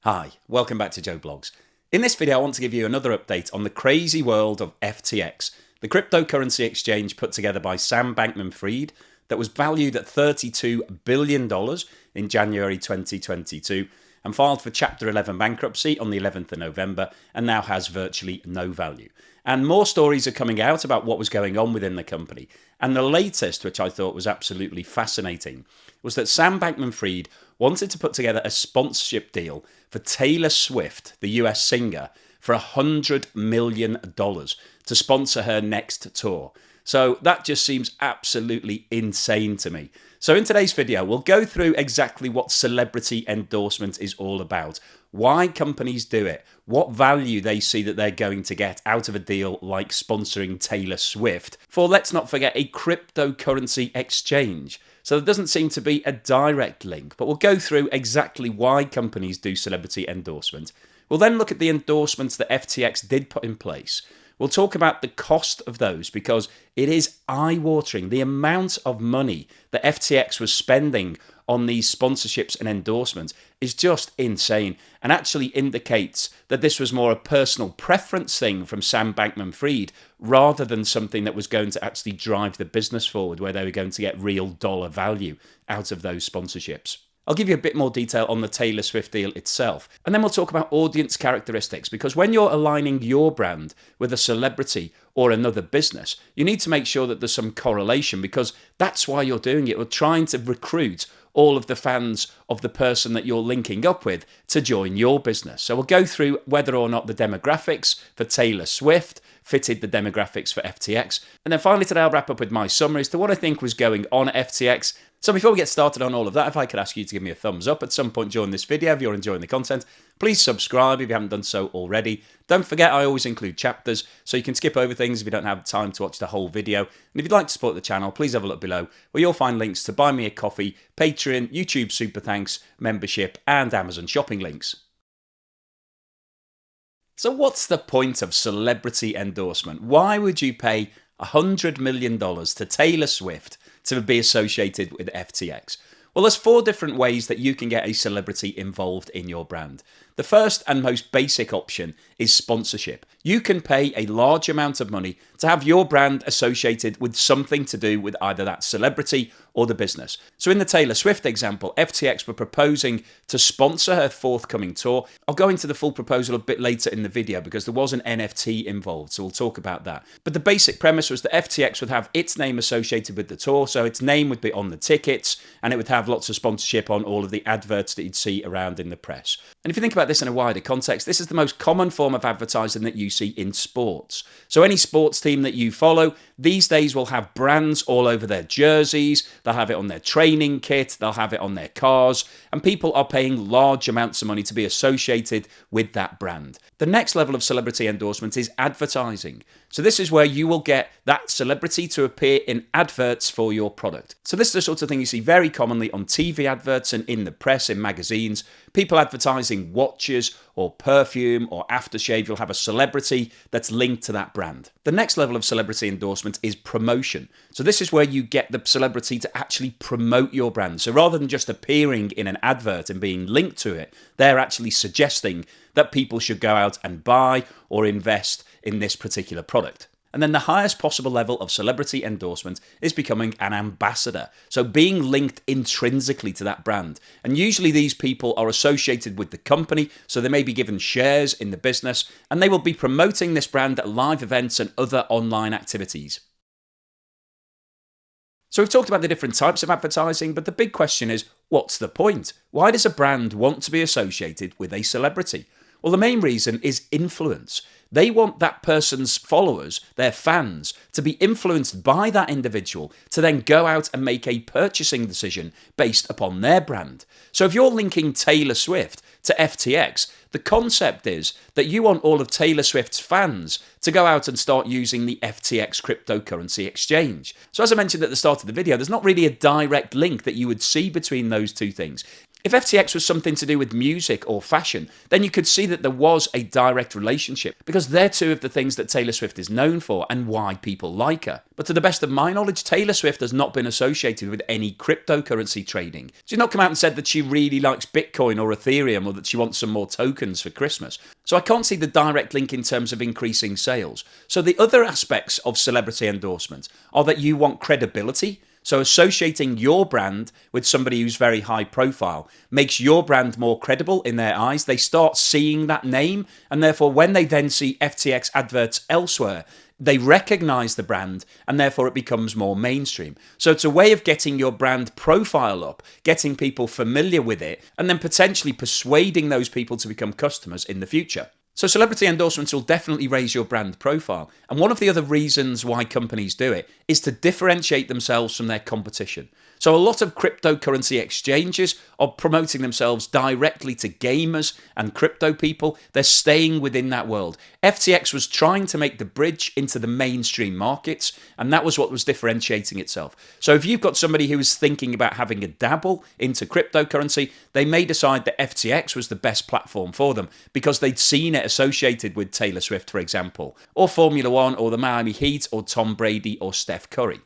Hi, welcome back to Joe Blogs. In this video, I want to give you another update on the crazy world of FTX, the cryptocurrency exchange put together by Sam Bankman-Fried that was valued at $32 billion in January 2022 and filed for Chapter 11 bankruptcy on the 11th of November and now has virtually no value. And more stories are coming out about what was going on within the company. And the latest, which I thought was absolutely fascinating, was that Sam Bankman-Fried wanted to put together a sponsorship deal for Taylor Swift, the US singer, for $100 million to sponsor her next tour. So that just seems absolutely insane to me. So in today's video, we'll go through exactly what celebrity endorsement is all about, why companies do it, what value they see that they're going to get out of a deal like sponsoring Taylor Swift for, let's not forget, a cryptocurrency exchange. So there doesn't seem to be a direct link, but we'll go through exactly why companies do celebrity endorsement. We'll then look at the endorsements that FTX did put in place. We'll talk about the cost of those because it is eye-watering. The amount of money that FTX was spending on these sponsorships and endorsements is just insane and actually indicates that this was more a personal preference thing from Sam Bankman-Fried rather than something that was going to actually drive the business forward, where they were going to get real dollar value out of those sponsorships. I'll give you a bit more detail on the Taylor Swift deal itself. And then we'll talk about audience characteristics, because when you're aligning your brand with a celebrity or another business, you need to make sure that there's some correlation, because that's why you're doing it. We're trying to recruit all of the fans of the person that you're linking up with to join your business. So we'll go through whether or not the demographics for Taylor Swift fitted the demographics for FTX. And then finally today I'll wrap up with my summaries to what I think was going on at FTX. So before we get started on all of that, if I could ask you to give me a thumbs up at some point during this video if you're enjoying the content, please subscribe if you haven't done so already. Don't forget I always include chapters, so you can skip over things if you don't have time to watch the whole video. And if you'd like to support the channel, please have a look below where you'll find links to buy me a coffee, Patreon, YouTube Super Thanks, membership and Amazon shopping links. So what's the point of celebrity endorsement? Why would you pay $100 million to Taylor Swift to be associated with FTX? Well, there's 4 different ways that you can get a celebrity involved in your brand. The first and most basic option is sponsorship. You can pay a large amount of money to have your brand associated with something to do with either that celebrity or the business. So in the Taylor Swift example, FTX were proposing to sponsor her forthcoming tour. I'll go into the full proposal a bit later in the video because there was an NFT involved, so we'll talk about that. But the basic premise was that FTX would have its name associated with the tour, so its name would be on the tickets and it would have lots of sponsorship on all of the adverts that you'd see around in the press. And if you think about this in a wider context, this is the most common form of advertising that you see in sports. So any sports team that you follow these days will have brands all over their jerseys, they'll have it on their training kit, they'll have it on their cars, and people are paying large amounts of money to be associated with that brand. The next level of celebrity endorsement is advertising. So this is where you will get that celebrity to appear in adverts for your product. So this is the sort of thing you see very commonly on TV adverts and in the press, in magazines. People advertising watches or perfume or aftershave, you'll have a celebrity that's linked to that brand. The next level of celebrity endorsement is promotion. So this is where you get the celebrity to actually promote your brand. So rather than just appearing in an advert and being linked to it, they're actually suggesting that people should go out and buy or invest in this particular product. And then the highest possible level of celebrity endorsement is becoming an ambassador. So being linked intrinsically to that brand. And usually these people are associated with the company, so they may be given shares in the business, and they will be promoting this brand at live events and other online activities. So we've talked about the different types of advertising, but the big question is, what's the point? Why does a brand want to be associated with a celebrity? Well, the main reason is influence. They want that person's followers, their fans, to be influenced by that individual to then go out and make a purchasing decision based upon their brand. So if you're linking Taylor Swift to FTX, the concept is that you want all of Taylor Swift's fans to go out and start using the FTX cryptocurrency exchange. So as I mentioned at the start of the video, there's not really a direct link that you would see between those two things. If FTX was something to do with music or fashion, then you could see that there was a direct relationship, because they're two of the things that Taylor Swift is known for and why people like her. But to the best of my knowledge, Taylor Swift has not been associated with any cryptocurrency trading. She's not come out and said that she really likes Bitcoin or Ethereum, or that she wants some more tokens for Christmas. So I can't see the direct link in terms of increasing sales. So the other aspects of celebrity endorsements are that you want credibility. So associating your brand with somebody who's very high profile makes your brand more credible in their eyes. They start seeing that name, and therefore when they then see FTX adverts elsewhere, they recognize the brand, and therefore it becomes more mainstream. So it's a way of getting your brand profile up, getting people familiar with it, and then potentially persuading those people to become customers in the future. So celebrity endorsements will definitely raise your brand profile. And one of the other reasons why companies do it is to differentiate themselves from their competition. So a lot of cryptocurrency exchanges are promoting themselves directly to gamers and crypto people. They're staying within that world. FTX was trying to make the bridge into the mainstream markets, and that was what was differentiating itself. So if you've got somebody who is thinking about having a dabble into cryptocurrency, they may decide that FTX was the best platform for them because they'd seen it associated with Taylor Swift, for example, or Formula One, or the Miami Heat, or Tom Brady, or Steph Curry.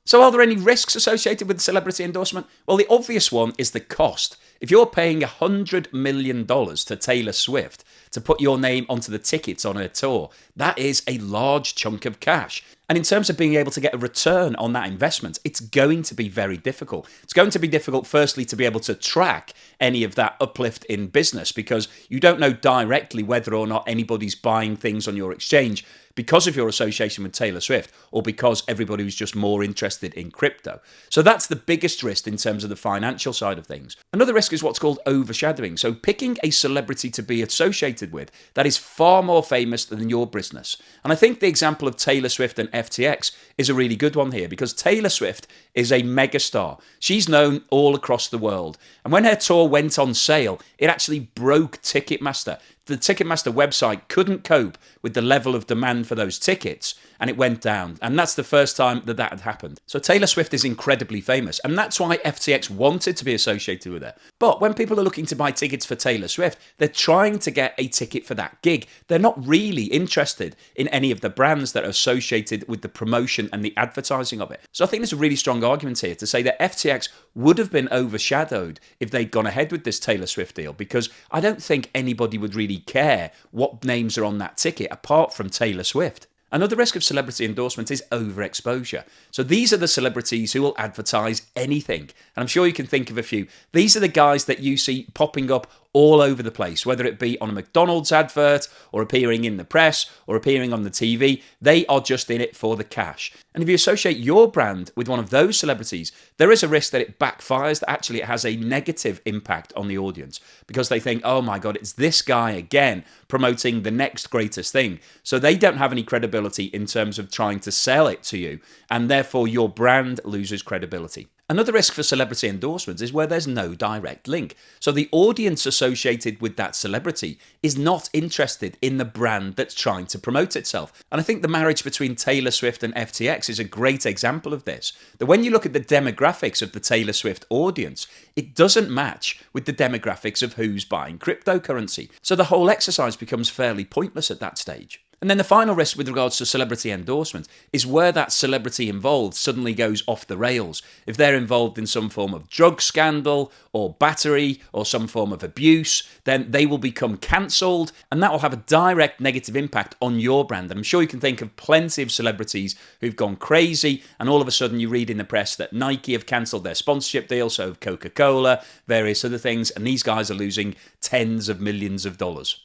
So are there any risks associated with celebrity endorsement? Well, the obvious one is the cost. If you're paying $100 million to Taylor Swift to put your name onto the tickets on her tour, that is a large chunk of cash. And in terms of being able to get a return on that investment, it's going to be very difficult. It's going to be difficult, firstly, to be able to track any of that uplift in business, because you don't know directly whether or not anybody's buying things on your exchange because of your association with Taylor Swift, or because everybody was just more interested in crypto. So that's the biggest risk in terms of the financial side of things. Another risk is what's called overshadowing. So picking a celebrity to be associated with that is far more famous than your business. And I think the example of Taylor Swift and FTX is a really good one here, because Taylor Swift is a megastar. She's known all across the world. And when her tour went on sale, it actually broke Ticketmaster. The Ticketmaster website couldn't cope with the level of demand for those tickets, and it went down. And that's the first time that had happened. So Taylor Swift is incredibly famous, and that's why FTX wanted to be associated with her. But when people are looking to buy tickets for Taylor Swift, they're trying to get a ticket for that gig. They're not really interested in any of the brands that are associated with the promotion and the advertising of it. So I think there's a really strong argument here to say that FTX would have been overshadowed if they'd gone ahead with this Taylor Swift deal, because I don't think anybody would really care what names are on that ticket apart from Taylor Swift. Another risk of celebrity endorsement is overexposure. So these are the celebrities who will advertise anything. And I'm sure you can think of a few. These are the guys that you see popping up all over the place, whether it be on a McDonald's advert, or appearing in the press, or appearing on the TV. They are just in it for the cash. And if you associate your brand with one of those celebrities, there is a risk that it backfires, that actually it has a negative impact on the audience, because they think, oh my God, it's this guy again promoting the next greatest thing. So they don't have any credibility in terms of trying to sell it to you, and therefore your brand loses credibility. Another risk for celebrity endorsements is where there's no direct link. So the audience associated with that celebrity is not interested in the brand that's trying to promote itself. And I think the marriage between Taylor Swift and FTX is a great example of this. That when you look at the demographics of the Taylor Swift audience, it doesn't match with the demographics of who's buying cryptocurrency. So the whole exercise becomes fairly pointless at that stage. And then the final risk with regards to celebrity endorsement is where that celebrity involved suddenly goes off the rails. If they're involved in some form of drug scandal or battery or some form of abuse, then they will become cancelled, and that will have a direct negative impact on your brand. And I'm sure you can think of plenty of celebrities who've gone crazy, and all of a sudden you read in the press that Nike have cancelled their sponsorship deal, so have Coca-Cola, various other things, and these guys are losing tens of millions of dollars.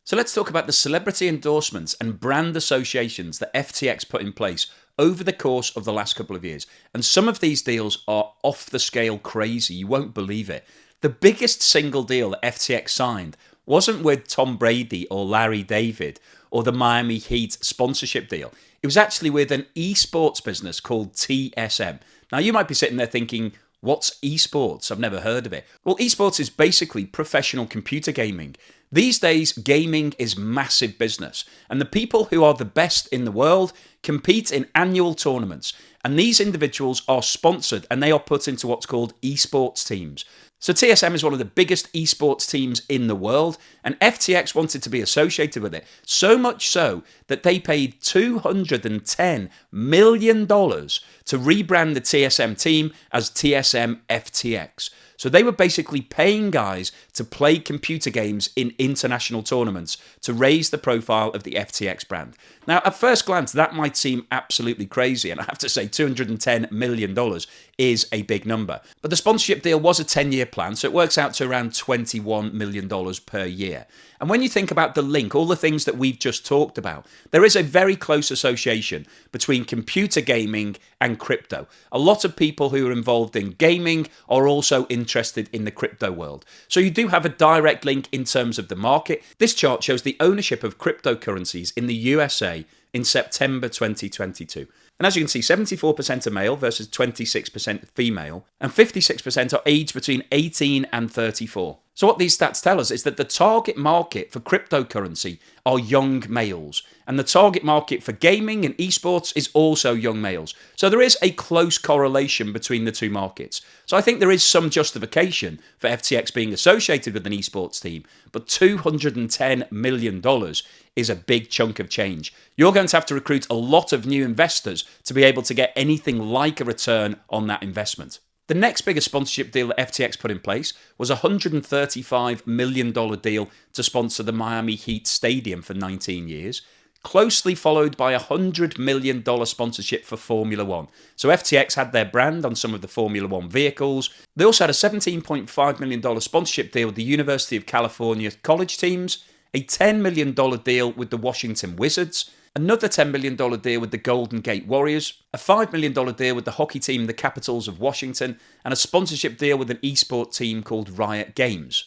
So let's talk about the celebrity endorsements and brand associations that FTX put in place over the course of the last couple of years. And some of these deals are off the scale crazy. You won't believe it. The biggest single deal that FTX signed wasn't with Tom Brady or Larry David or the Miami Heat sponsorship deal. It was actually with an esports business called TSM. Now you might be sitting there thinking, what's esports? I've never heard of it. Well, esports is basically professional computer gaming. These days, gaming is massive business, and the people who are the best in the world compete in annual tournaments, And these individuals are sponsored and they are put into what's called esports teams. So TSM is one of the biggest esports teams in the world, and FTX wanted to be associated with it. So much so that they paid $210 million to rebrand the TSM team as TSM FTX. So they were basically paying guys to play computer games in international tournaments to raise the profile of the FTX brand. Now, at first glance, that might seem absolutely crazy, and I have to say $210 million is a big number. But the sponsorship deal was a 10-year plan, so it works out to around $21 million per year. And when you think about the link, all the things that we've just talked about, there is a very close association between computer gaming and crypto. A lot of people who are involved in gaming are also interested in the crypto world. So you do have a direct link in terms of the market. This chart shows the ownership of cryptocurrencies in the USA in September 2022. And as you can see, 74% are male versus 26% female, and 56% are aged between 18 and 34. So what these stats tell us is that the target market for cryptocurrency are young males, and the target market for gaming and esports is also young males. So there is a close correlation between the two markets. So I think there is some justification for FTX being associated with an esports team, but $210 million is a big chunk of change. You're going to have to recruit a lot of new investors to be able to get anything like a return on that investment. The next biggest sponsorship deal that FTX put in place was a $135 million deal to sponsor the Miami Heat Stadium for 19 years, closely followed by a $100 million sponsorship for Formula One. So FTX had their brand on some of the Formula One vehicles. They also had a $17.5 million sponsorship deal with the University of California college teams, a $10 million deal with the Washington Wizards, another $10 million deal with the Golden Gate Warriors, a $5 million deal with the hockey team, the Capitals of Washington, and a sponsorship deal with an esports team called Riot Games.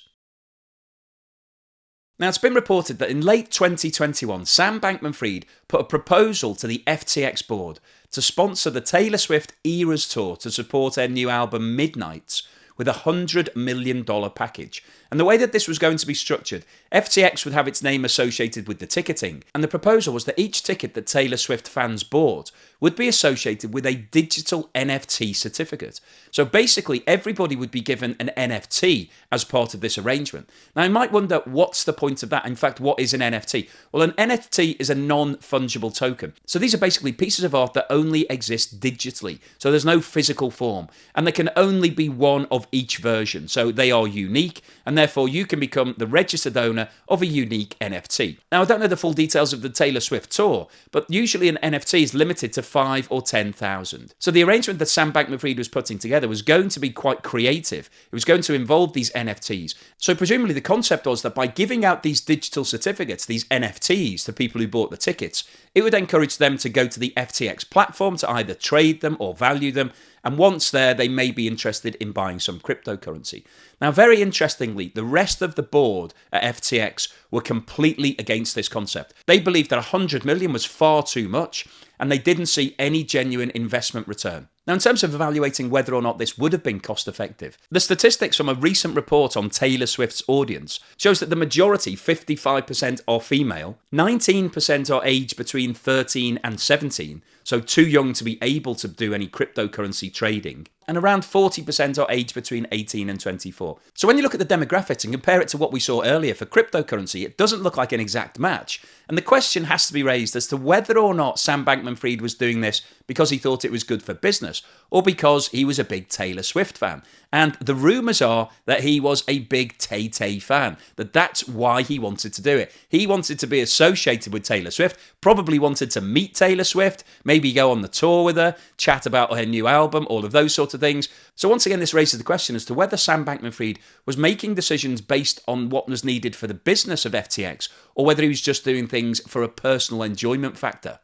Now, it's been reported that in late 2021, Sam Bankman-Fried put a proposal to the FTX board to sponsor the Taylor Swift Eras Tour to support her new album Midnights with a $100 million package. And the way that this was going to be structured, FTX would have its name associated with the ticketing, and the proposal was that each ticket that Taylor Swift fans bought would be associated with a digital NFT certificate. So basically, everybody would be given an NFT as part of this arrangement. Now, you might wonder, what's the point of that? In fact, what is an NFT? Well, an NFT is a non-fungible token. So these are basically pieces of art that only exist digitally. So there's no physical form, and there can only be one of each version. So they are unique, and therefore you can become the registered owner of a unique NFT. Now, I don't know the full details of the Taylor Swift tour, but usually an NFT is limited to 5 or 10,000. So the arrangement that Sam Bankman-Fried was putting together was going to be quite creative. It was going to involve these NFTs. So presumably the concept was that by giving out these digital certificates, these NFTs, to people who bought the tickets, it would encourage them to go to the FTX platform to either trade them or value them. And once there, they may be interested in buying some cryptocurrency. Now, very interestingly, the rest of the board at FTX were completely against this concept. They believed that $100 million was far too much, and they didn't see any genuine investment return. Now, in terms of evaluating whether or not this would have been cost effective, the statistics from a recent report on Taylor Swift's audience shows that the majority, 55%, are female, 19% are aged between 13 and 17, so too young to be able to do any cryptocurrency trading, and around 40% are aged between 18 and 24. So when you look at the demographics and compare it to what we saw earlier for cryptocurrency, it doesn't look like an exact match. And the question has to be raised as to whether or not Sam Bankman-Fried was doing this because he thought it was good for business or because he was a big Taylor Swift fan. And the rumours are that he was a big Tay-Tay fan, that's why he wanted to do it. He wanted to be associated with Taylor Swift, probably wanted to meet Taylor Swift, maybe go on the tour with her, chat about her new album, all of those sorts of things. So once again, this raises the question as to whether Sam Bankman-Fried was making decisions based on what was needed for the business of FTX, or whether he was just doing things for a personal enjoyment factor.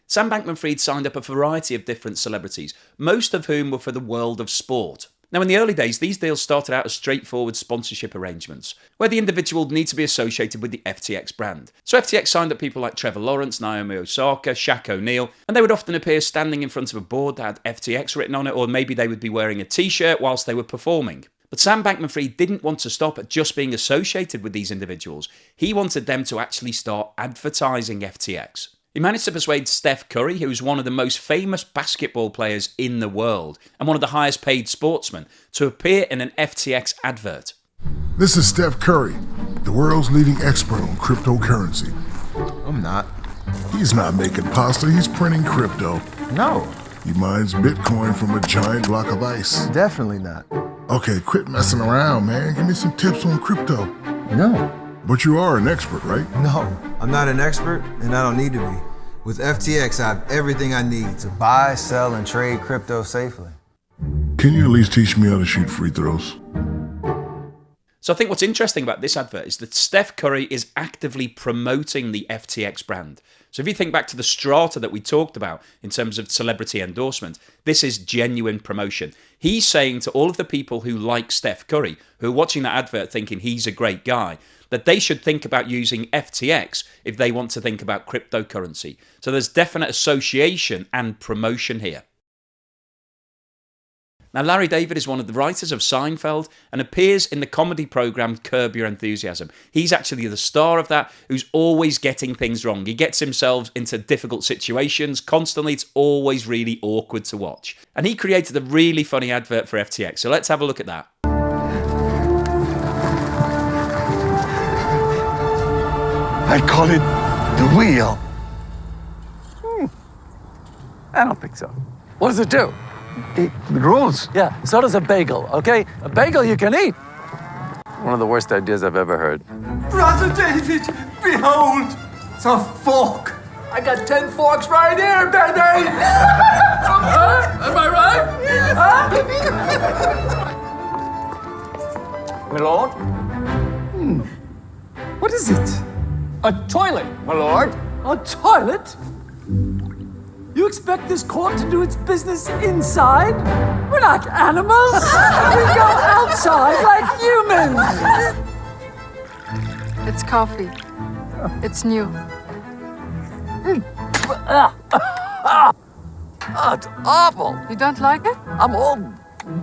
Sam Bankman-Fried signed up a variety of different celebrities, most of whom were for the world of sport. Now, in the early days, these deals started out as straightforward sponsorship arrangements, where the individual would need to be associated with the FTX brand. So FTX signed up people like Trevor Lawrence, Naomi Osaka, Shaq O'Neal, and they would often appear standing in front of a board that had FTX written on it, or maybe they would be wearing a t-shirt whilst they were performing. But Sam Bankman-Fried didn't want to stop at just being associated with these individuals. He wanted them to actually start advertising FTX. He managed to persuade Steph Curry, who's one of the most famous basketball players in the world and one of the highest paid sportsmen, to appear in an FTX advert. This is Steph Curry, the world's leading expert on cryptocurrency. I'm not. He's not making pasta, he's printing crypto. No. He mines Bitcoin from a giant block of ice. Definitely not. Okay, quit messing around, man. Give me some tips on crypto. No. But you are an expert, right? No, I'm not an expert, and I don't need to be. With FTX, I have everything I need to buy, sell, and trade crypto safely. Can you at least teach me how to shoot free throws? So I think what's interesting about this advert is that Steph Curry is actively promoting the FTX brand. So if you think back to the strata that we talked about in terms of celebrity endorsement, this is genuine promotion. He's saying to all of the people who like Steph Curry, who are watching that advert thinking he's a great guy, that they should think about using FTX if they want to think about cryptocurrency. So there's definite association and promotion here. Now, Larry David is one of the writers of Seinfeld and appears in the comedy program Curb Your Enthusiasm. He's actually the star of that, who's always getting things wrong. He gets himself into difficult situations constantly. It's always really awkward to watch. And he created a really funny advert for FTX. So let's have a look at that. I call it the wheel. I don't think so. What does it do? It rolls. Yeah, so does a bagel, okay? A bagel you can eat. One of the worst ideas I've ever heard. Brother David, behold, the fork. I got 10 forks right here, baby! Am I right? My lord? What is it? A toilet, my lord. A toilet? You expect this court to do its business inside? We're not animals. We go outside like humans. It's coffee. It's new. It's awful. You don't like it? I'm all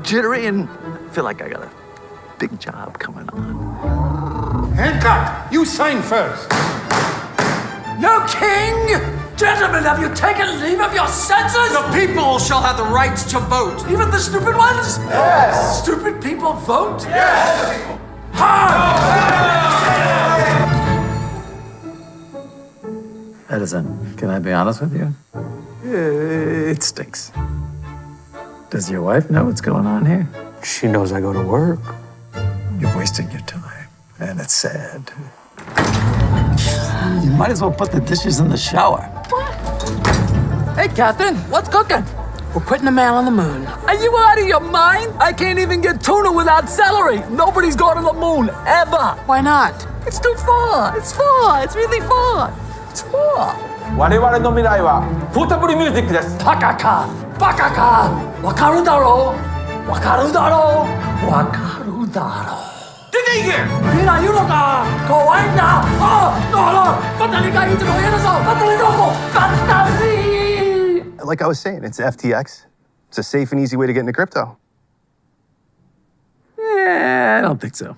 jittery and feel like I got a big job coming on. Hancock, you sign first. No king! Gentlemen, have you taken leave of your senses? The people shall have the right to vote. Even the stupid ones? Yes. Stupid people vote? Yes. Edison, can I be honest with you? It stinks. Does your wife know what's going on here? She knows I go to work. You're wasting your time, and it's sad. You might as well put the dishes in the shower. Hey, Catherine, what's cooking? We're putting a man on the moon. Are you out of your mind? I can't even get tuna without celery. Nobody's going to the moon, ever. Why not? It's too far. It's far. It's really far. It's far. 我々の未来はポータブルミュージックです。バカかバカかわかるだろうわかるだろうわかるだろう出ていけ。見ないのか怖いんだバッタリがいつも言えるぞバッタリどこバッタリ Like I was saying, it's FTX. It's a safe and easy way to get into crypto. I don't think so.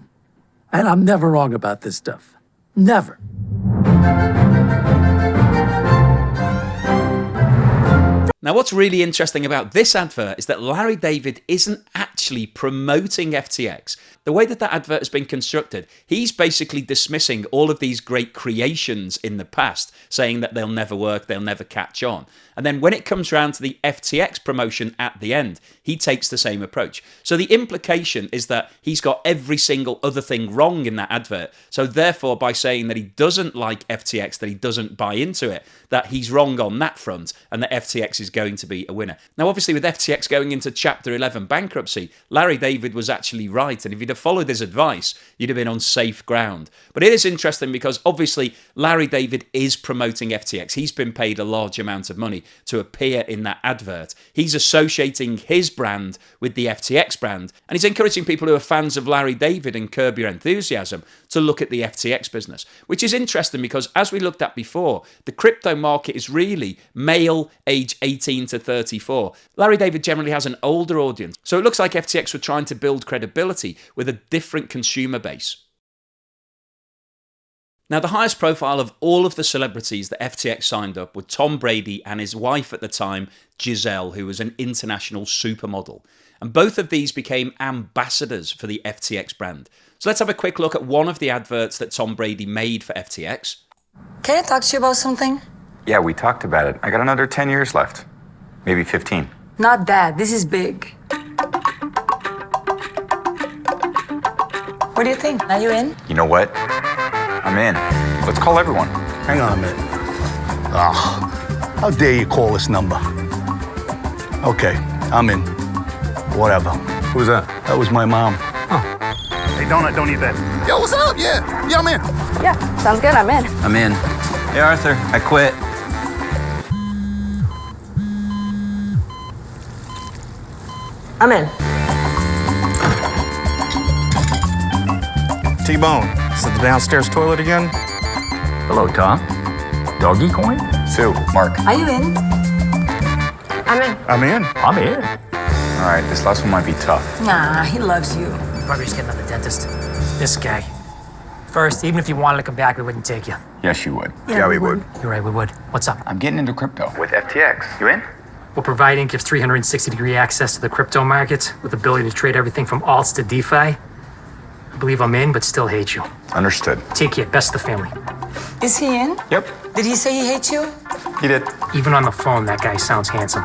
And I'm never wrong about this stuff. Never. Now, what's really interesting about this advert is that Larry David isn't actually promoting FTX. The way that advert has been constructed, he's basically dismissing all of these great creations in the past, saying that they'll never work, they'll never catch on. And then when it comes around to the FTX promotion at the end, he takes the same approach. So the implication is that he's got every single other thing wrong in that advert. So therefore, by saying that he doesn't like FTX, that he doesn't buy into it, that he's wrong on that front and that FTX is going to be a winner. Now, obviously, with FTX going into Chapter 11 bankruptcy, Larry David was actually right. And if he'd have followed his advice, you'd have been on safe ground. But it is interesting because obviously Larry David is promoting FTX. He's been paid a large amount of money to appear in that advert. He's associating his brand with the FTX brand. And he's encouraging people who are fans of Larry David and Curb Your Enthusiasm to look at the FTX business, which is interesting because as we looked at before, the crypto market is really male age 18 to 34. Larry David generally has an older audience. So it looks like FTX were trying to build credibility with a different consumer base. Now, the highest profile of all of the celebrities that FTX signed up were Tom Brady and his wife at the time, Gisele, who was an international supermodel. And both of these became ambassadors for the FTX brand. So let's have a quick look at one of the adverts that Tom Brady made for FTX. Can I talk to you about something? Yeah, we talked about it. I got another 10 years left. Maybe 15. Not that. This is big. What do you think? Are you in? You know what? I'm in. Let's call everyone. Hang on a minute. How dare you call this number? Okay, I'm in. Whatever. Who's that? That was my mom. Hey, Donut, don't eat that. Yo, what's up? Yeah, I'm in. Yeah, sounds good. I'm in. I'm in. Hey, Arthur, I quit. I'm in. T-Bone, is it the downstairs toilet again? Hello, Tom. Doggy coin? Sue, Mark. Are you in? I'm in. I'm in. I'm in. All right, this last one might be tough. Nah, he loves you. Probably just getting another dentist. This guy. First, even if you wanted to come back, we wouldn't take you. Yes, you would. Yeah, we would. You're right, we would. What's up? I'm getting into crypto. With FTX. You in? We're providing gives 360-degree access to the crypto market with the ability to trade everything from alts to DeFi. I believe I'm in, but still hate you. Understood. Take care. Best of the family. Is he in? Yep. Did he say he hates you? He did. Even on the phone, that guy sounds handsome.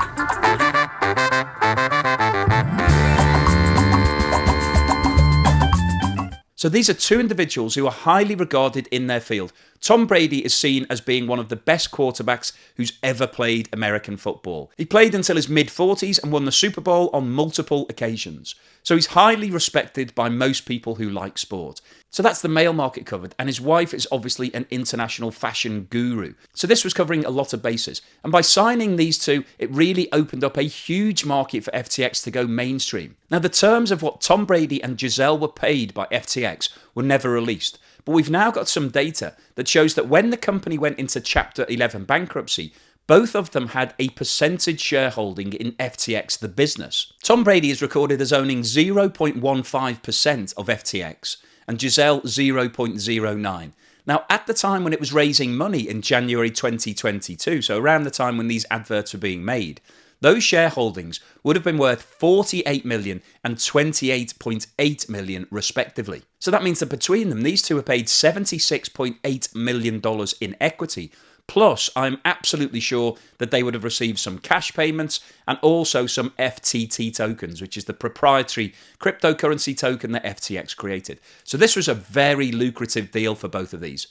So these are two individuals who are highly regarded in their field. Tom Brady is seen as being one of the best quarterbacks who's ever played American football. He played until his mid-40s and won the Super Bowl on multiple occasions. So he's highly respected by most people who like sport. So that's the male market covered, and his wife is obviously an international fashion guru. So this was covering a lot of bases. And by signing these two, it really opened up a huge market for FTX to go mainstream. Now, the terms of what Tom Brady and Gisele were paid by FTX were never released. But we've now got some data that shows that when the company went into Chapter 11 bankruptcy, both of them had a percentage shareholding in FTX, the business. Tom Brady is recorded as owning 0.15% of FTX and Gisele 0.09%. Now, at the time when it was raising money in January 2022, so around the time when these adverts were being made, those shareholdings would have been worth 48 million and 28.8 million respectively. So that means that between them, these two are paid $76.8 million in equity. Plus, I'm absolutely sure that they would have received some cash payments and also some FTT tokens, which is the proprietary cryptocurrency token that FTX created. So this was a very lucrative deal for both of these.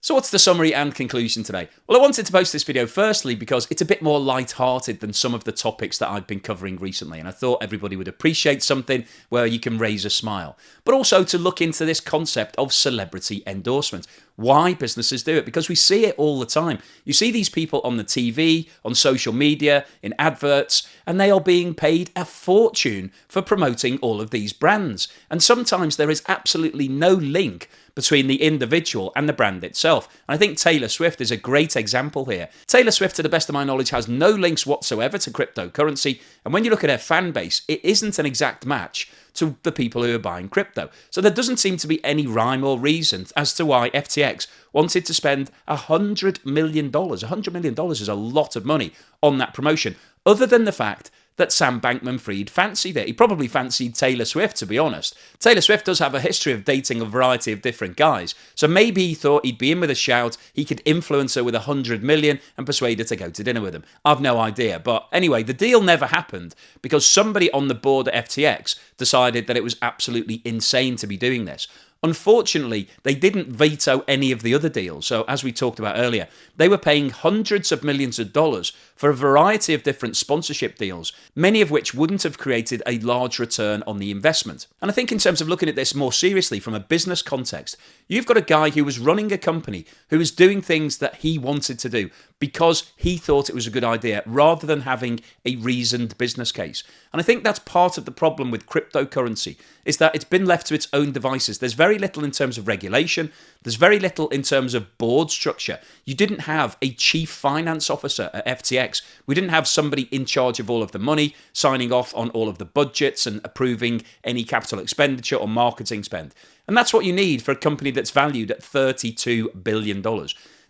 So what's the summary and conclusion today? Well, I wanted to post this video firstly because it's a bit more light-hearted than some of the topics that I've been covering recently, and I thought everybody would appreciate something where you can raise a smile. But also to look into this concept of celebrity endorsement. Why businesses do it? Because we see it all the time. You see these people on the TV, on social media, in adverts, and they are being paid a fortune for promoting all of these brands. And sometimes there is absolutely no link between the individual and the brand itself. And I think Taylor Swift is a great example here. Taylor Swift, to the best of my knowledge, has no links whatsoever to cryptocurrency. And when you look at her fan base, it isn't an exact match to the people who are buying crypto. So there doesn't seem to be any rhyme or reason as to why FTX wanted to spend $100 million. $100 million is a lot of money on that promotion, other than the fact that Sam Bankman-Fried fancied it. He probably fancied Taylor Swift, to be honest. Taylor Swift does have a history of dating a variety of different guys, so maybe he thought he'd be in with a shout, he could influence her with $100 million and persuade her to go to dinner with him. I've no idea, but anyway, the deal never happened because somebody on the board at FTX decided that it was absolutely insane to be doing this. Unfortunately, they didn't veto any of the other deals. So as we talked about earlier, they were paying hundreds of millions of dollars for a variety of different sponsorship deals, many of which wouldn't have created a large return on the investment. And I think in terms of looking at this more seriously from a business context, you've got a guy who was running a company who was doing things that he wanted to do because he thought it was a good idea rather than having a reasoned business case. And I think that's part of the problem with cryptocurrency, is that it's been left to its own devices. There's very very little in terms of regulation. There's very little in terms of board structure. You didn't have a chief finance officer at FTX. We didn't have somebody in charge of all of the money, signing off on all of the budgets and approving any capital expenditure or marketing spend. And that's what you need for a company that's valued at $32 billion.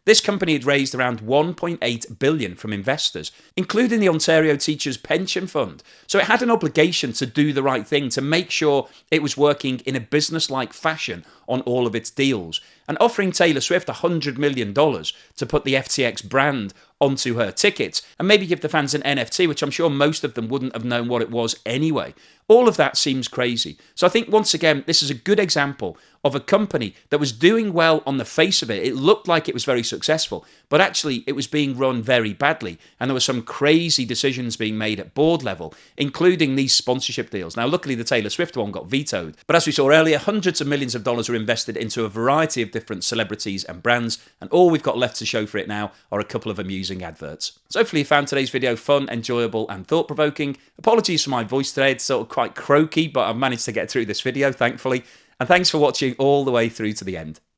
This company had raised around $1.8 billion from investors, including the Ontario Teachers' Pension Fund. So it had an obligation to do the right thing, to make sure it was working in a business-like fashion on all of its deals. And offering Taylor Swift $100 million to put the FTX brand onto her tickets and maybe give the fans an NFT, which I'm sure most of them wouldn't have known what it was anyway. All of that seems crazy. So I think, once again, this is a good example of a company that was doing well on the face of it. It looked like it was very successful, but actually it was being run very badly. And there were some crazy decisions being made at board level, including these sponsorship deals. Now, luckily, the Taylor Swift one got vetoed. But as we saw earlier, hundreds of millions of dollars were invested into a variety of different celebrities and brands. And all we've got left to show for it now are a couple of amusing adverts. So hopefully you found today's video fun, enjoyable, and thought-provoking. Apologies for my voice today. It's sort of quite croaky, but I've managed to get through this video, thankfully. And thanks for watching all the way through to the end.